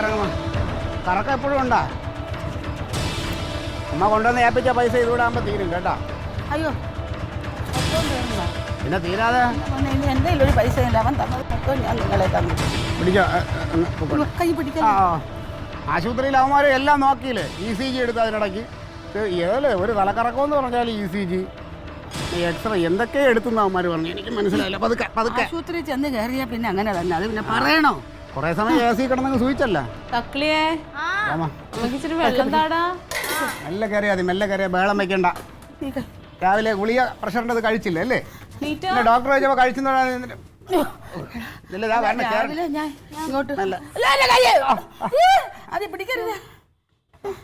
ഇറങ്ങുമോ? കറക്കം എപ്പോഴും ഉണ്ടാ? അമ്മ കൊണ്ടുവന്ന് ഏൽപ്പിച്ച പൈസ ഇതുകൂടെ ആകുമ്പോൾ തീരും കേട്ടോ. അയ്യോ പിന്നെ തീരാതെ എൻ്റെ ഒരു പൈസ ഇല്ല. അവൻ തന്നത് മൊത്തം ഞാൻ നിങ്ങളെ തന്നു. പിടിച്ചോ. കൈ പിടിക്കാൻ. ആ ആശുപത്രിയിൽ അവന്മാരും എല്ലാം നോക്കിയില്ലേ? ECG എടുത്ത് അതിനിടയ്ക്ക് ഏതല്ലേ ഒരു തലക്കറക്കമെന്ന് പറഞ്ഞാൽ ECG എക്സ്റേ എന്തൊക്കെ എടുത്തുന്ന അവന്മാർ പറഞ്ഞു. എനിക്ക് മനസ്സിലായില്ല. പതുക്കെ പതുക്കെ ആശുപത്രി ചെന്ന് കയറിയാൽ പിന്നെ അങ്ങനെ തന്നെ. അത് പിന്നെ പറയണോ? കുറേ സമയം AC കിടന്നങ്ങ് സൂചിച്ചല്ല. മെല്ലെ കയറിയാ മതി, മെല്ലെ കയറിയാ ബഹളം വെക്കണ്ട. രാവിലെ ഗുളിക പ്രഷറിൻ്റെ അത് കഴിച്ചില്ല അല്ലേ? പിന്നെ ഡോക്ടർ ചോദിച്ചപ്പോൾ കഴിച്ചെന്ന്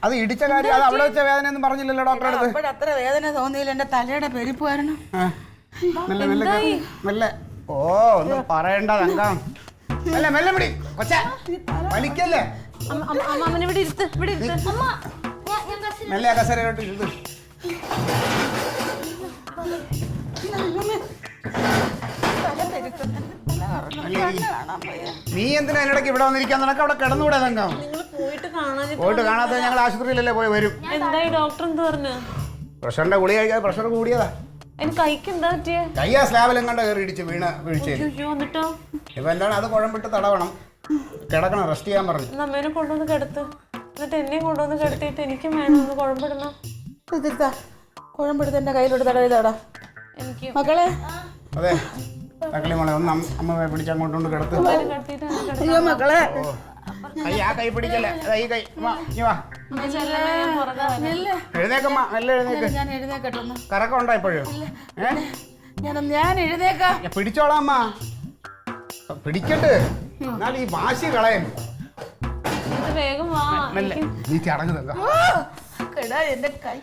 അത് ഇടിച്ച കാര്യം അത് അവിടെ വെച്ച വേദന ഒന്നും പറഞ്ഞില്ലല്ലോ ഡോക്ടറെ അടുത്ത്. അത്ര വേദന തോന്നിയില്ല. എന്റെ തലയുടെ പെരുപ്പ് വരണം. മെല്ലെ മെല്ലെ മെല്ലെ. ഓ ഒന്നും പറയണ്ട തങ്കം. മെല്ലെ മെല്ലെ പിടി കൊച്ച, വലിക്കല്ലേ. മെല്ലെ കസേരയിലോട്ട് ഇരുന്ന്. നീ എന്തിനാ അതിനിടയ്ക്ക് ഇവിടെ വന്നിരിക്കാൻ? നിനക്ക് അവിടെ കിടന്നുകൂടെ തങ്കം? പോയിട്ട് കാണാത്ത ഞങ്ങൾ ആശുപത്രിയിലല്ലേ പോയി വരും. പ്രഷറിന്റെ ഗുളിക കഴിക്കാതെ പ്രഷർ കൂടിയതാ. കയ്യാ സ്ലാബിലും കണ്ട കയറി ഇടിച്ച് വീഴ്ചയിൽ. ഇപ്പൊ എന്താണ് അത് കുഴമ്പിട്ട് തടവണം, കിടക്കണം, റെസ്റ്റ് ചെയ്യാൻ പറഞ്ഞു. അമ്മേനെ കൊണ്ടുവന്ന് കിടത്ത്, എന്നിട്ട് എന്നെ കൊണ്ടുവന്ന് കിടത്തിയിട്ട് എനിക്കും വേണം ഒന്ന് കുഴമ്പിടണം. കുഴമ്പെടുത്ത് എന്റെ കയ്യിലോട്ട് തടവിതാടാ എനിക്ക് മക്കളെ. അതെ തക്കളി മോളെ ഒന്ന് അമ്മ പിടിച്ച് അങ്ങോട്ടോണ്ട് കിടത്ത്. അയ്യോ മക്കളെ, കൈ ആ കൈ പിടിക്കല്ലേ. ഈ കൈ എഴുന്നേക്കമ്മ, നല്ല എഴുന്നേക്ക്. ഞാൻ എഴുന്നേക്കട്ടെ. കറക്കം ഉണ്ടോ ഇപ്പോഴും? ഞാൻ എഴുന്നേക്കാം. പിടിച്ചോളാം അമ്മ, പിടിക്കട്ട്. എന്നാൽ ഈ വാശി കളയും. വേഗം വാ. നീ ചടങ്ങ് തങ്ക. എന്റെ കൈ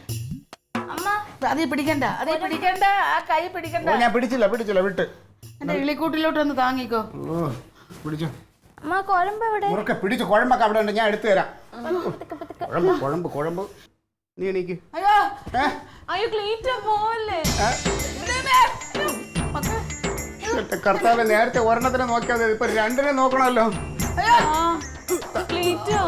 അമ്മ അതേ പിടിക്കണ്ട, അതേ പിടിക്കണ്ട, ആ കൈ പിടിക്കണ്ട. ഞാൻ പിടിച്ചില്ല വിട്ട്. എന്റെ ഇളിക്കൂട്ടിലോട്ട് ഒന്ന് താങ്ങിക്കോ. പിടിച്ചോ. അമ്മ കുഴമ്പ് എവിടെ? മുറുക്കെ പിടിച്ചു. കുഴമ്പൊക്കെ അവിടെ ഉണ്ട്, ഞാൻ എടുത്തു തരാം. കുഴമ്പ് നീ എണീക്ക്. അയ്യോ ക്ലീറ്റ പോവല്ലേ. കർത്താവ് നേരത്തെ ഒരെണ്ണത്തിനെ നോക്കിയാൽ ഇപ്പൊ രണ്ടിനെ നോക്കണമല്ലോ. തങ്കം ക്ലീറ്റോ